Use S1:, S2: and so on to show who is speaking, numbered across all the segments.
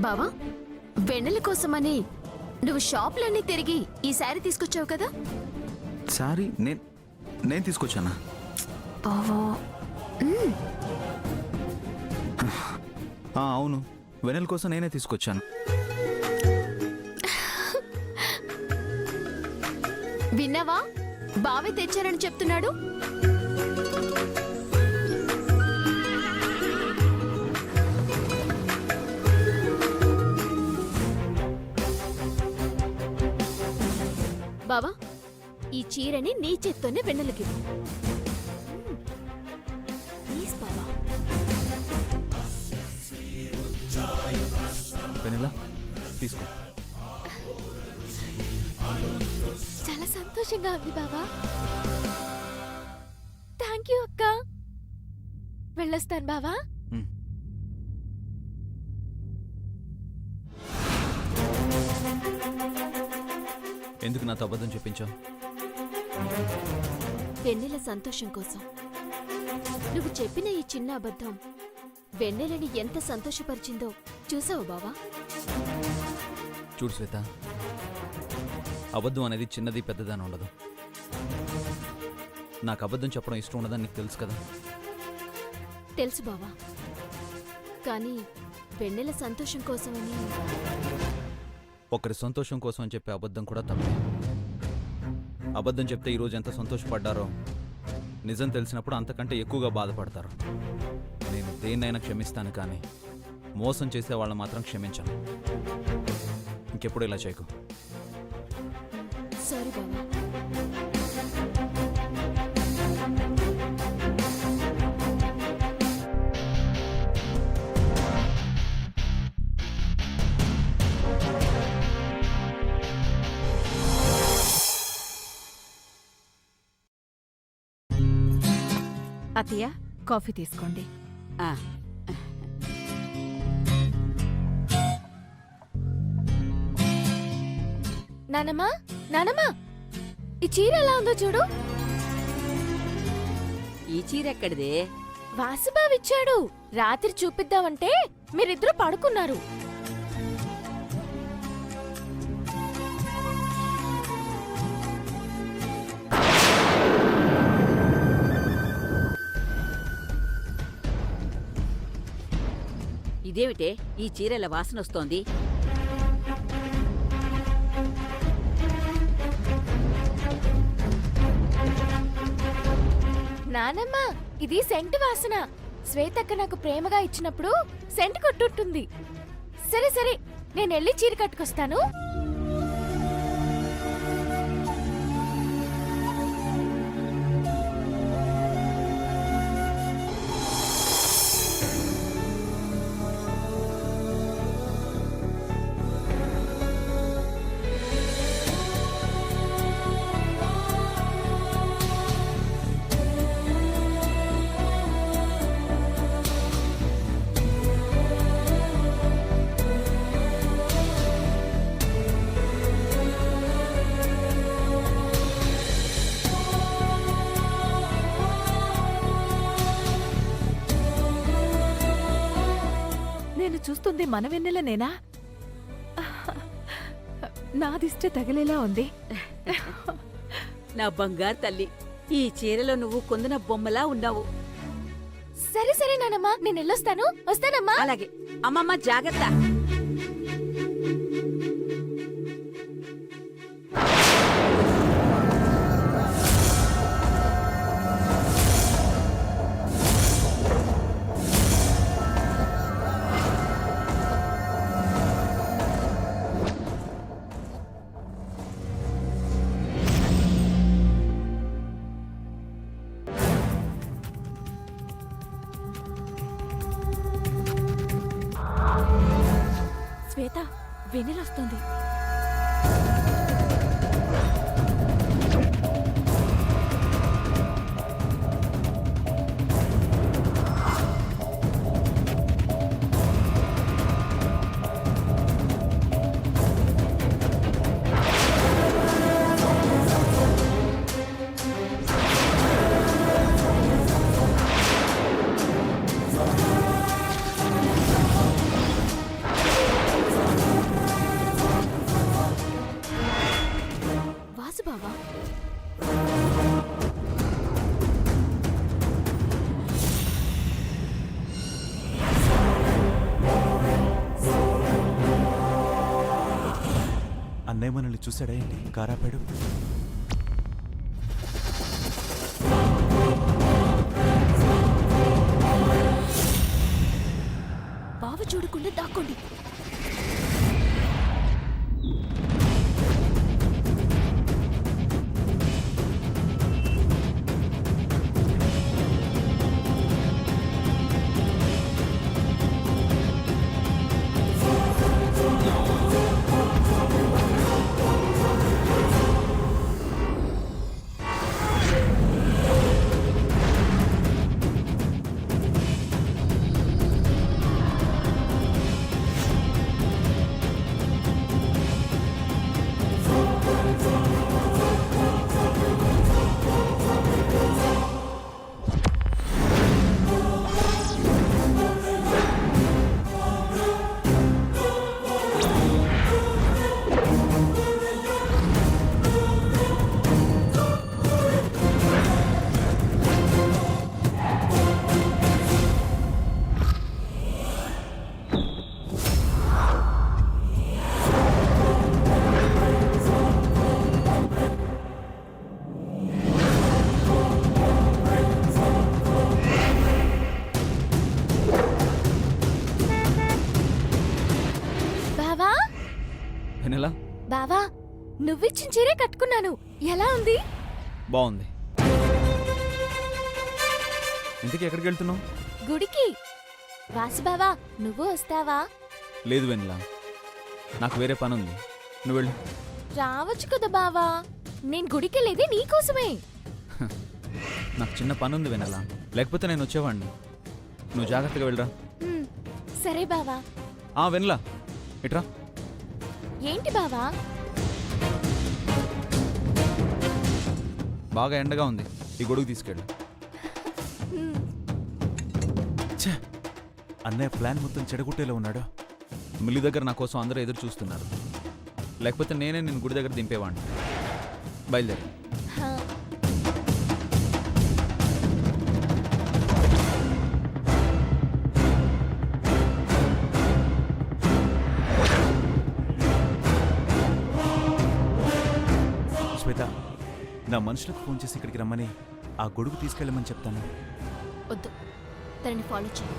S1: బావా, వెన్నెల కోసమని నువ్వు షాపులన్నీ తిరిగి ఈ శారీ తీసుకొచ్చావు కదా?
S2: శారీ నేను తీసుకొచ్చానా? అవును, వెన్నెల కోసం నేనే తీసుకొచ్చాను.
S1: విన్నావా? బావే తెచ్చారని చెప్తున్నాడు. బావా, ఈ చీరని నీ చేత్తోనే వెన్నెలకి ప్లీజ్ బావా.
S2: వెన్నెల తీసుకో.
S1: చాలా సంతోషంగా ఉంది బావా. థ్యాంక్ యూ అక్క. వెళ్ళొస్తాను బావా.
S2: ఎందుకు నాతో అబద్ధం చెప్పించావు?
S1: వెన్నెల సంతోషం కోసం. నువ్వు చెప్పిన ఈ చిన్న అబద్ధం వెన్నెలని ఎంత సంతోషపరిచిందో చూసావు బావా?
S2: చూడు శ్వేత, అబద్ధం అనేది చిన్నది పెద్దదని ఉండదు. నాకు అబద్ధం చెప్పడం ఇష్టం ఉండదని నీకు తెలుసు కదా.
S1: తెలుసు బావా, కానీ వెన్నెల సంతోషం కోసమని.
S2: ఒకరి సంతోషం కోసం అని చెప్పే అబద్ధం కూడా తప్పే. అబద్ధం చెప్తే ఈరోజు ఎంత సంతోషపడ్డారో నిజం తెలిసినప్పుడు అంతకంటే ఎక్కువగా బాధపడతారు. నేను దేన్నైనా క్షమిస్తాను, కానీ మోసం చేసే వాళ్ళని మాత్రం క్షమించను. ఇంకెప్పుడు ఇలా చేయకు.
S1: సారీ బావా.
S3: అత్తయ్య, కాఫీ తీసుకోండి.
S1: నానమ్మా, నానమ్మా, ఈ చీర ఎలా ఉందో చూడు.
S4: ఈ చీర ఎక్కడిదే?
S1: వాసుబావిచ్చాడు. రాత్రి చూపిద్దామంటే మీరిద్దరూ పడుకున్నారు.
S4: ఇదేమిటే ఈ చీరల వాసన వస్తోంది?
S1: నానమ్మ, ఇది సెంటు వాసన. శ్వేతక్క నాకు ప్రేమగా ఇచ్చినప్పుడు సెంటు కొట్టుంటుంది. సరే సరే, నేనెళ్ళి చీర కట్టుకొస్తాను.
S3: చూస్తుంది మన వెన్నెలనేనా? నాదిష్ట తగిలేలా ఉంది.
S4: నా బంగారు తల్లి, ఈ చీరలో నువ్వు కొందన బొమ్మలా ఉన్నావు.
S1: సరే సరే నానమ్మా, నేను వెళ్ళొస్తాను. వస్తానమ్మా.
S4: అలాగే అమ్మమ్మ, జాగ్రత్త.
S3: శ్వేత, వెన్నెలొస్తుంది.
S5: అన్నయ్య మనల్ని చూశాడా ఏంటి కారాపాడు?
S3: బావ చూడకుండా దాక్కోండి.
S1: బావా
S2: వెనెలా
S1: బావా నువ్విచ్చిన చీరే కట్టుకున్నాను. ఎలా ఉంది?
S2: బాగుంది. ఇంతకీ ఎక్కడికి వెళ్తున్నావు?
S1: గుడికి. వాసు బావా నువ్వు వస్తావా?
S2: లేదు వెనెలా, నాకు వేరే పని ఉంది. నువ్వు వెళ్ళు.
S1: రావచ్చు కదా బావా, నేను గుడికెళ్ళేది నీకోసమే.
S2: నాకు చిన్న పని ఉంది వెనెలా, లేకపోతే నేను వచ్చేవాడిని. నువ్వు జాగ్రత్తగా వెళ్ళరా.
S1: హ్మ్, సరే బావా.
S2: వెనెలా ఇట్రా.
S1: ఏంటి బావా?
S2: బాగా ఎండగా ఉంది, ఈ గొడుగు తీసుకెళ్ళు.
S1: హ్మ్,
S5: ఛే! అన్నయ్య ప్లాన్ మొత్తం చెడగొట్టేలా ఉన్నాడు.
S2: మిల్లి దగ్గర నా కోసం అందరూ ఎదురు చూస్తున్నారు. లేకపోతే నేనే నిన్ను గుడి దగ్గర దింపేవాడిని. బయలుదేరి.
S1: హా.
S5: శ్వేత, నా మనుషులకు ఫోన్ చేసి ఇక్కడికి రమ్మని ఆ గొడుగు తీసుకెళ్ళమని చెప్తాను.
S1: వద్దు, తనని ఫాలో చేయి.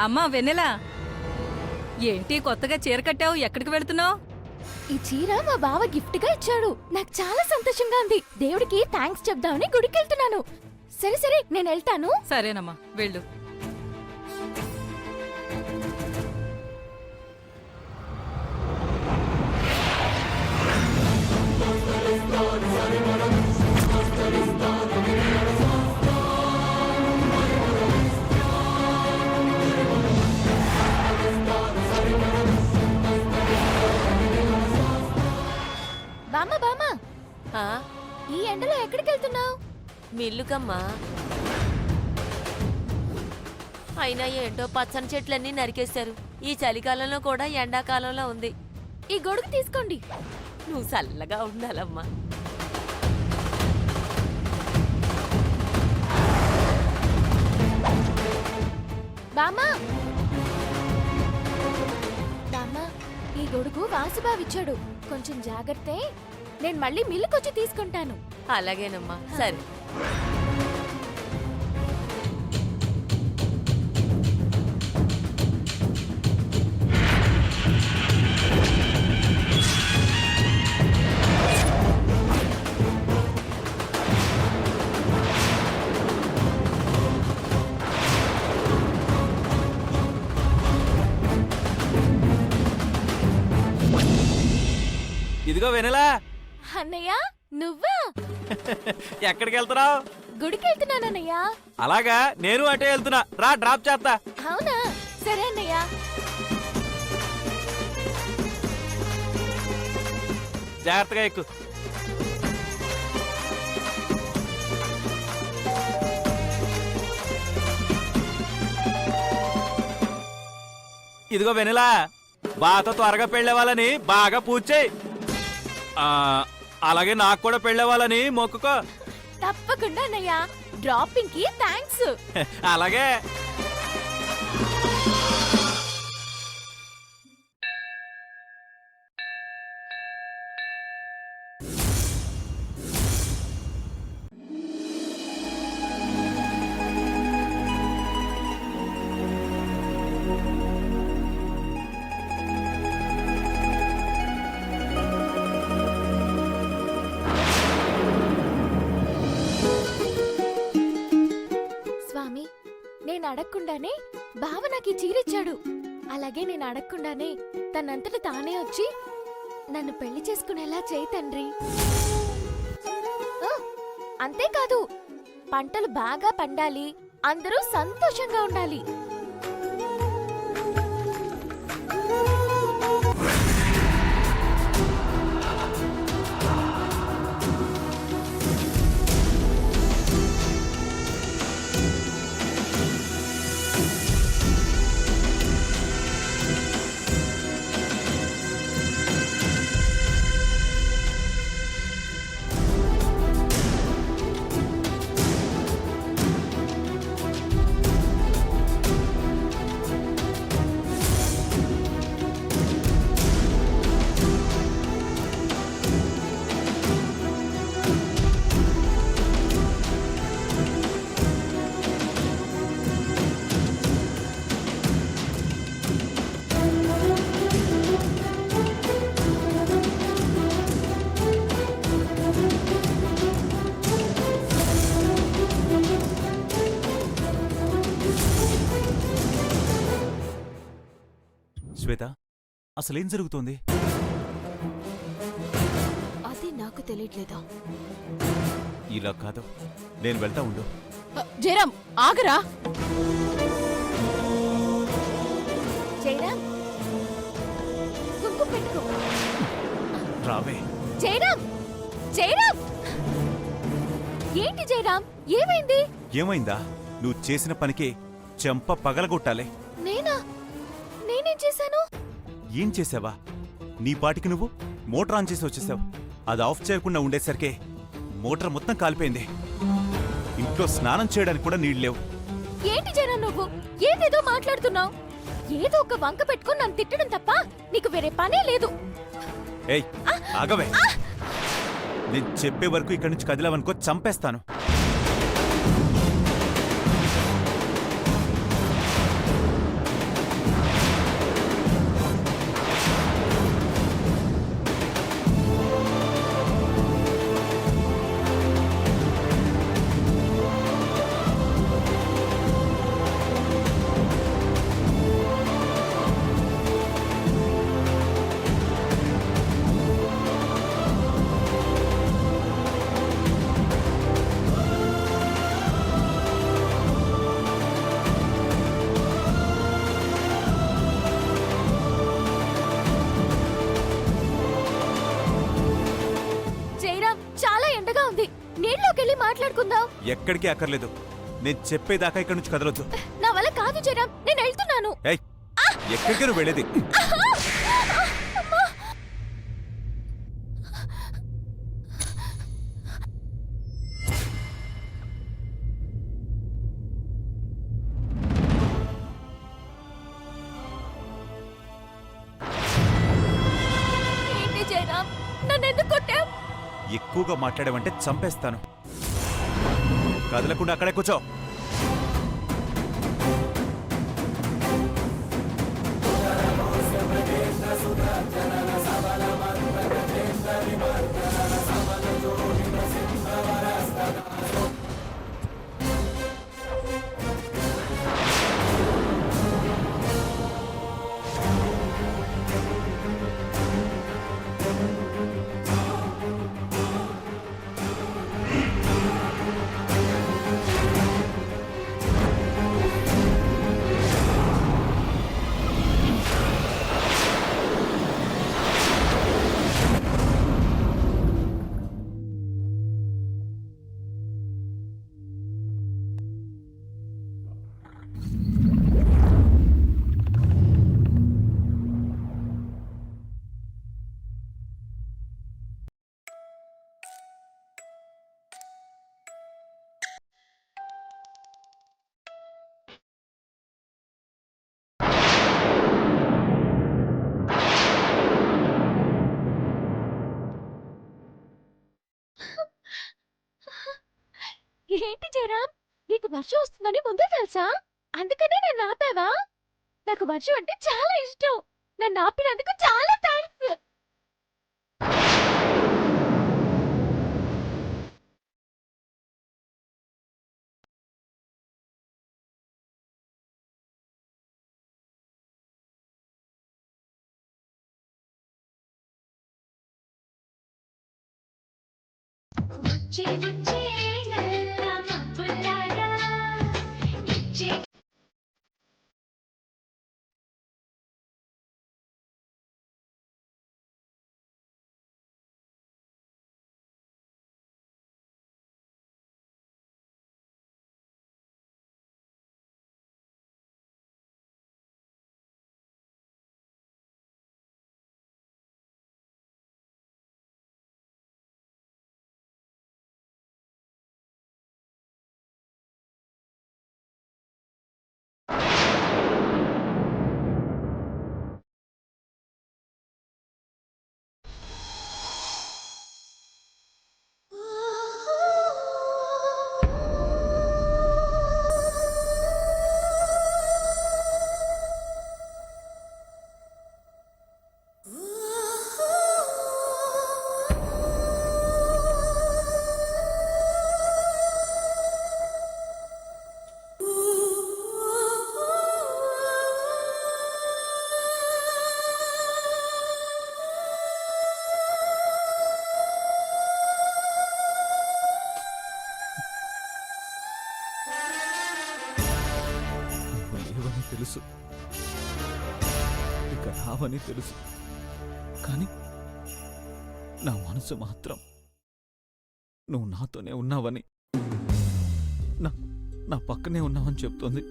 S4: అమ్మా వెన్నెలా, ఏంటి కొత్తగా చీర కట్టావు? ఎక్కడికి వెళ్తున్నావు?
S1: ఈ చీర మా బావ గిఫ్ట్ గా ఇచ్చాడు. నాకు చాలా సంతోషంగా ఉంది. దేవుడికి థ్యాంక్స్ చెప్దామని గుడికెళ్తున్నాను. సరే సరే నేను వెళ్తాను.
S4: సరేనమ్మా వెళ్ళు.
S1: బామ్మ బామ్మ,
S6: ఆ,
S1: ఈ ఎండలో ఎక్కడికి వెళ్తున్నావు?
S6: మిల్లుకమ్మా. అయినా ఏంటో పచ్చని చెట్లన్నీ నరికేశారు. ఈ చలికాలంలో కూడా ఎండాకాలంలో ఉంది.
S1: ఈ గొడుగు తీసుకోండి.
S6: నువ్వు చల్లగా ఉండాలమ్మా.
S1: బామ్మ బామ్మ, ఈ గొడుగు వాసుబావిచ్చాడు. కొంచెం జాగ్రత్తే. నేను మళ్ళీ మిల్లుకొచ్చి తీసుకుంటాను.
S6: అలాగేనమ్మా, సరే.
S5: ఇదిగో వెనెలా.
S1: అన్నయ్య నువ్వా?
S5: ఎక్కడికి వెళ్తున్నావు?
S1: గుడికి వెళ్తున్నానన్నయ్య.
S5: అలాగా, నేను అటే వెళ్తున్నా. రా, డ్రాప్ చేస్తా.
S1: అవునా? సరే అన్నయ్య.
S5: జాగ్రత్తగా ఎక్కు. ఇదిగో వెనిలా, బాతో త్వరగా పెళ్ళేవాళ్ళని బాగా పూజ చేయి. అలాగే నాకు కూడా పెళ్ళేవాళ్ళని మొక్కుకో.
S1: తప్పకుండా అన్నయ్య. డ్రాపింగ్ కి థ్యాంక్స్.
S5: అలాగే.
S1: స్వామి, నేను అడగకుండానే బావ నాకు ఈ చీరిచ్చాడు. అలాగే నేను అడగకుండానే తనంతట తానే వచ్చి నన్ను పెళ్లి చేసుకునేలా చేయి తండ్రి. ఆ, అంతేకాదు, పంటలు బాగా పండాలి, అందరూ సంతోషంగా ఉండాలి.
S5: శ్వేత, అసలేం జరుగుతోంది?
S3: అది నాకు తెలియట్లేదా?
S5: ఇలా కాదు, నేను వెళ్తా ఉండు.
S3: జయరాం, ఆగరా.
S1: జయరాం, కుంకుమ పెట్టుకో.
S5: రావే.
S1: జయరాం, జయరాం, ఏంటి జయరాం, ఏమైంది?
S5: ఏమైందా? నువ్వు చేసిన పనికి చెంప పగలగొట్టాలే.
S1: నేనా? నేనేం చేశాను?
S5: ఏం చేసావా? నీ పాటికి నువ్వు మోటార్ ఆన్ చేసి వచ్చేసావు. అది ఆఫ్ చేయకుండా ఉండేసరికి మోటార్ మొత్తం కాలిపోయింది. ఇంట్లో స్నానం చేయడానికి కూడా నీళ్ళు లేవు.
S1: ఏంటి జయరాం, నువ్వు ఏదేదో మాట్లాడుతున్నావు? ఏదో ఒక వంక పెట్టుకుని నన్ను తిట్టడం తప్ప నీకు వేరే పనే లేదు.
S5: ఏయ్, ఆగవే. నేను చెప్పే వరకు ఇక్కడి నుంచి కదిలావనుకో, చంపేస్తాను.
S1: నీళ్ళలోకెళ్ళి మాట్లాడుకుందాం.
S5: ఎక్కడికి అక్కర్లేదు. నేను చెప్పేదాకా ఇక్కడి నుంచి కదలొద్దు.
S1: నా వల్ల కాదు జయరాం, నేను వెళ్తున్నాను.
S5: ఏయ్, ఎక్కడికి నువ్వు వెళ్ళేది?
S1: ఏంటి జయరాం, నన్ను ఎందుకు కొట్టావు?
S5: ఎక్కువగా మాట్లాడావంటే చంపేస్తాను. కదలకుండా అక్కడే కూర్చో.
S1: ఏంటి జయరామ్, నీకు వర్షం వస్తుందని ముందే తెలుసా? అందుకనే నేను ఆపావా? నాకు వర్షం అంటే చాలా ఇష్టం. నన్ను ఆపినందుకు చాలా థ్యాంక్స్. వచ్చే వచ్చే నల్ల మబ్బులారా ఇచ్చే
S2: లేవని తెలుసు, ఇక రావని తెలుసు, కానీ నా మనసు మాత్రం నువ్వు నాతోనే ఉన్నావని, నా పక్కనే ఉన్నావని చెప్తోంది.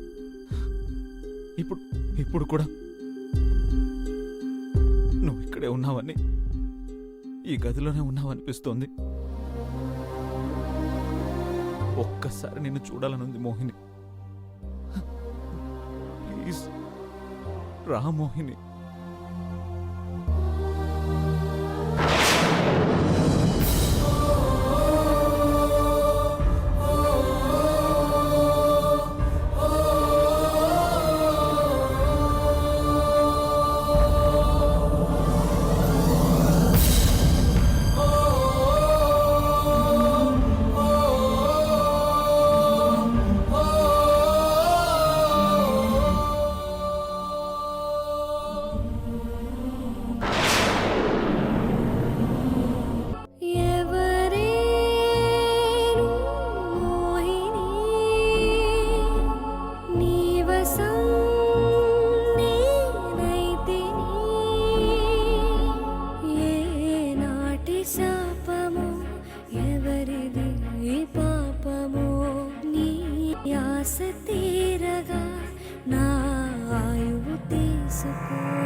S2: ఇప్పుడు కూడా నువ్వు ఇక్కడే ఉన్నావని, ఈ గదిలోనే ఉన్నావనిపిస్తోంది. ఒక్కసారి నిన్ను చూడాలనుంది మోహిని. ప్లీజ్ రా మోహిని.
S1: తీరగా నా ఆయువు తీసుకో.